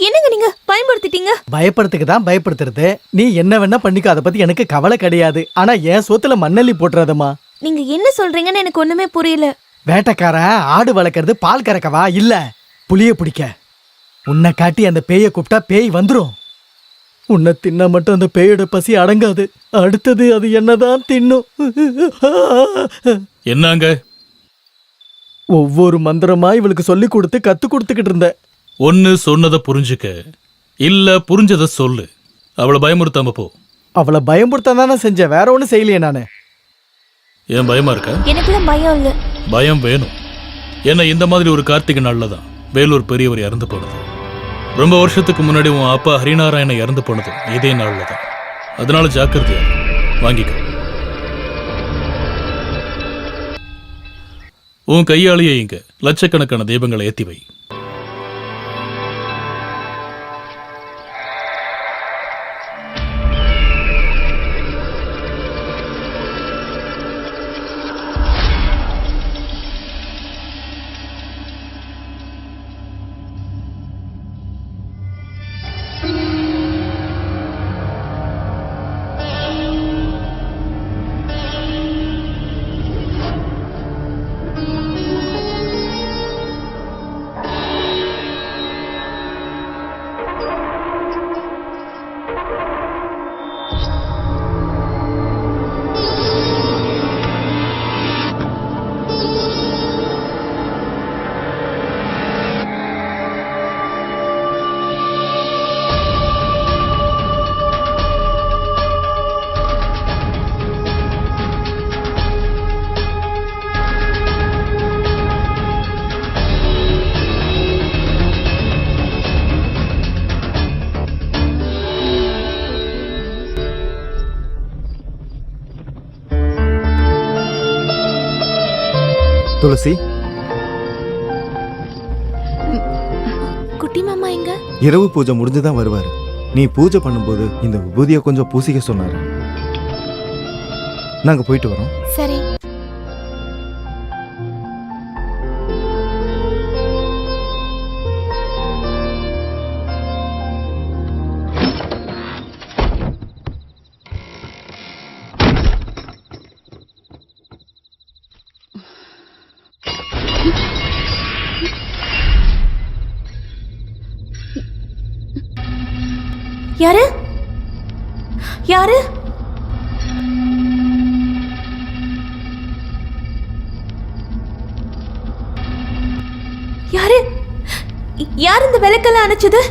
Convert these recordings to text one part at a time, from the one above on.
என்னங்க நீங்க பயன்படுத்திட்டீங்க? பயப்படுத்துக்கு தான் பயப்படுத்துறது. நீ என்ன வேணா பண்ணிக்கோ, அதை பத்தி எனக்கு கவலை கிடையாது. ஆனா என் சொத்துல மண்ணள்ளி போட்டுறதம்மா. நீங்க என்ன சொல்றீங்கன்னு எனக்கு ஒண்ணுமே புரியல. வேட்டைக்காரன் ஆடு வளர்க்கறது பால் கறக்கவா இல்ல புளிய பிடிக்க. உன்னை காட்டி அந்த பேய கூப்பிட்டா பேய் வந்துரும். உன்னை தின்னா மட்டும் அந்த பேயோட பசி அடங்காது. அடுத்தது அது என்னதான் தின்னும். என்னங்க? ஒவ்வொரு மந்திரமா இவளுக்கு சொல்லி கொடுத்து கத்து கொடுத்துக்கிட்டு இருந்தேன். ஒன்னு சொன்னதை புரிஞ்சுக்க, இல்ல புரிஞ்சதை சொல்லு. அவளை பயமுறுத்தாம போ. அவளை பயமுறுத்த தானே செஞ்சேன், வேற ஒன்னும் செய்யலையே நானு. ஏன் பயமா இருக்க? எனக்குலாம் பயம் இல்ல. பயம் வேணும். ஏன்னா இந்த மாதிரி ஒரு கார்த்திகை நாள்ல தான் வேலூர் பெரியவர் இறந்து போனது. ரொம்ப வருஷத்துக்கு முன்னாடி உன் அப்பா ஹரிநாராயண இறந்து போனது இதே நாள்ல தான். அதனால ஜாக்கிரதையா வாங்கிக்க. உன் கையாலேயே இங்க லட்சக்கணக்கான தீபங்களை ஏத்தி வை. துளசி, குட்டி மாமா எங்க? இரவு பூஜை முடிஞ்சுதான் வருவாரு. நீ பூஜை பண்ணும்போது இந்த விபூதியை கொஞ்சம் பூசிக்க சொன்னாரு. நாங்க போயிட்டு வரோம். சரி. யாரு? யாரு? யாரு? யார் இந்த விளக்கெல்லாம் அணைச்சது?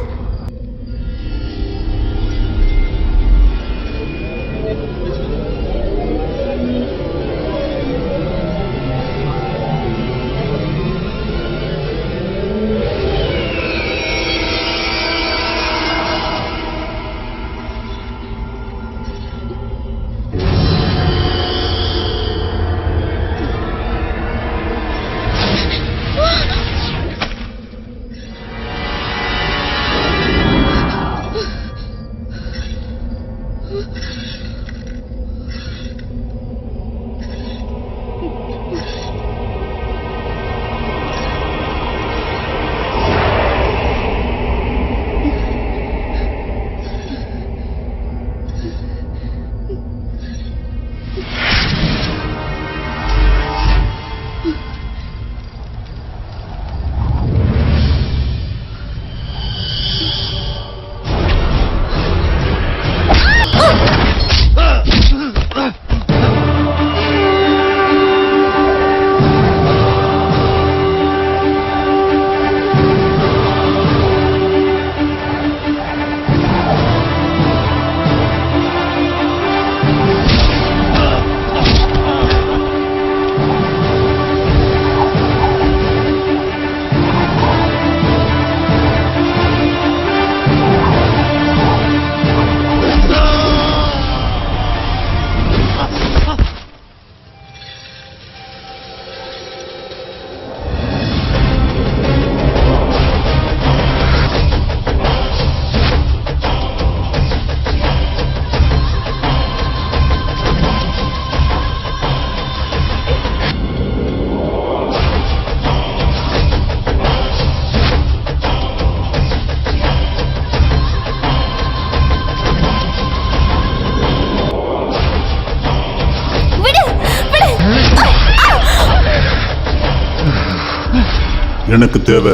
எனக்கு தேவை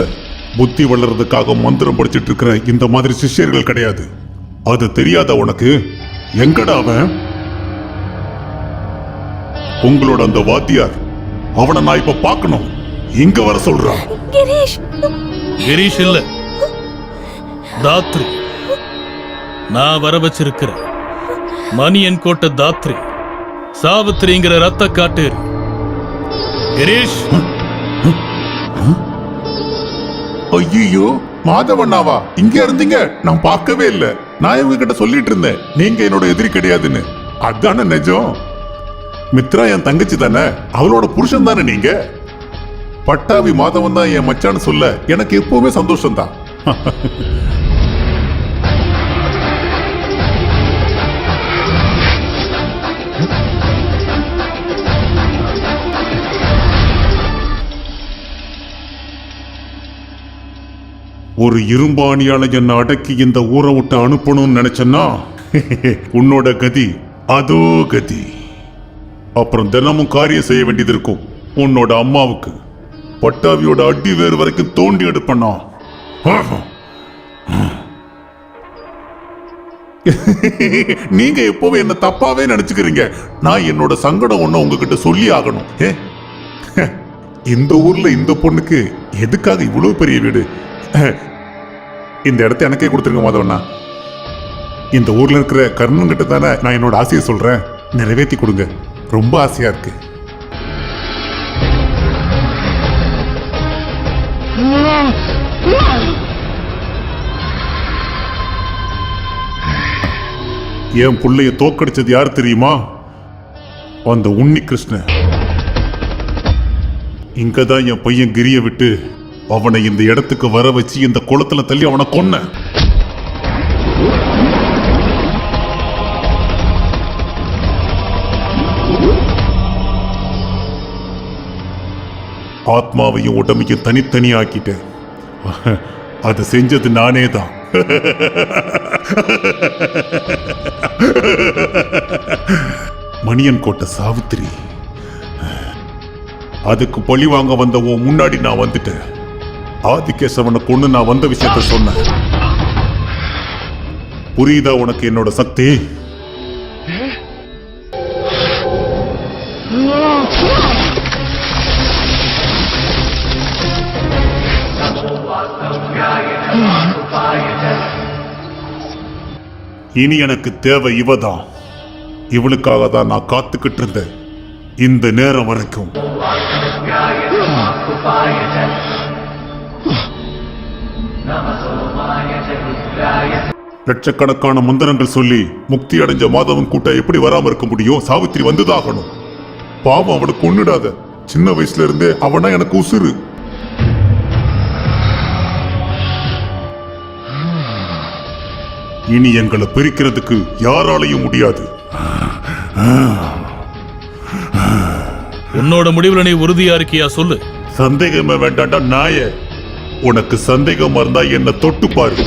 புத்தி வளர்றதுக்காக மந்திரம் படிச்சிட்டு இருக்கிற இந்த மாதிரி சிஷ்யர்கள் கிடையாது. அது தெரியாத உனக்கு? எங்கடா அவன்? உங்களோட அந்த வாத்தியார், அவனை நான் இப்ப பார்க்கணும். இங்க வர சொல்றான். கிரீஷ், கிரீஷ் இல்ல, தாத்ரி. நான் வர வச்சிருக்கிற மணியன் கோட்டை தாத்ரி, சாவித்திரிங்கிற ரத்த காட்டேரி. கிரீஷ், ஐயோ, மாதவண்ணாவா இங்க இருந்தீங்க? நான் பார்க்கவே இல்ல. நான் இவங்க கிட்ட சொல்லிட்டு இருந்தேன் நீங்க என்னோட எதிரி கிடையாதுன்னு. அதானே நிஜம். மித்ரா என் தங்கச்சி தானே, அவளோட புருஷன் தானே நீங்க. பட்டாவி மாதவன் தான் என் மச்சான்னு சொல்ல எனக்கு எப்பவுமே சந்தோஷம் தான். ஒரு இரும்பாணியால என்ன அடக்கி இந்த ஊரை விட்டு அனுப்பணும்னு நினைச்சேன்னா உன்னோட கதி அதோ கதி. அப்புறம் தினமும் காரியம் செய்ய வேண்டியது இருக்கும். உன்னோட அம்மாவுக்கு பட்டாவியோட அடி வேறு வரைக்கும் தோண்டி எடுப்பண்ணா. நீங்க எப்பவும் என்ன தப்பாவே நினைச்சுக்கிறீங்க. நான் என்னோட சங்கடம் ஒண்ணு உங்ககிட்ட சொல்லி ஆகணும். இந்த ஊர்ல இந்த பொண்ணுக்கு எதுக்காக இவ்வளவு பெரிய வீடு? இந்த இடத்த எனக்கே கொடுத்துருங்க மாதவண்ணா. இந்த ஊர்ல இருக்கிற கர்ணன் கிட்ட தானே நான் என்னோட ஆசையை சொல்றேன். நிறைவேற்றி கொடுங்க. ரொம்ப ஆசையா இருக்கு. என் புள்ளைய தோக்கடிச்சது யார் தெரியுமா? அந்த உன்னி கிருஷ்ணன். இங்கதான் என் பையன் கிரிய விட்டு அவனை இந்த இடத்துக்கு வர வச்சு இந்த குளத்துல தள்ளி அவனை கொன்ன. ஆத்மாவையும் உடம்பையும் தனித்தனி ஆக்கிட்டேன். அது செஞ்சது நானே தான். மணியன் கோட்டை சாவித்திரி, அதுக்கு பழி வாங்க வந்த உன் முன்னாடி நான் வந்துட்டேன். ஆதிகேசவனை கொண்டு நான் வந்த விஷயத்த சொன்னேன். புரியுதா உனக்கு என்னோட சக்தி? இனி எனக்கு தேவை இவதான். இவளுக்காக தான் நான் காத்துக்கிட்டு இருந்தேன் இந்த நேரம் வரைக்கும். லட்சக்கணக்கான மந்திரங்கள் சொல்லி முக்தி அடைஞ்ச மாதவன் கூட்டம் எப்படி வராம இருக்க முடியும்? சாவித்திரி வந்துதாகணும். பாவம், அவனை கொன்னுடாத. சின்ன வயசுல இருந்தே அவனா எனக்கு உசுறு. இனி எங்களை பிரிக்கிறதுக்கு யாராலையும் முடியாது. உன்னோட முடிவுல நீ உறுதியா இருக்கியா? சொல்லு. சந்தேகமே வேண்டாண்டா நாய. உனக்கு சந்தேகமா இருந்தா என்ன தொட்டு பாரு.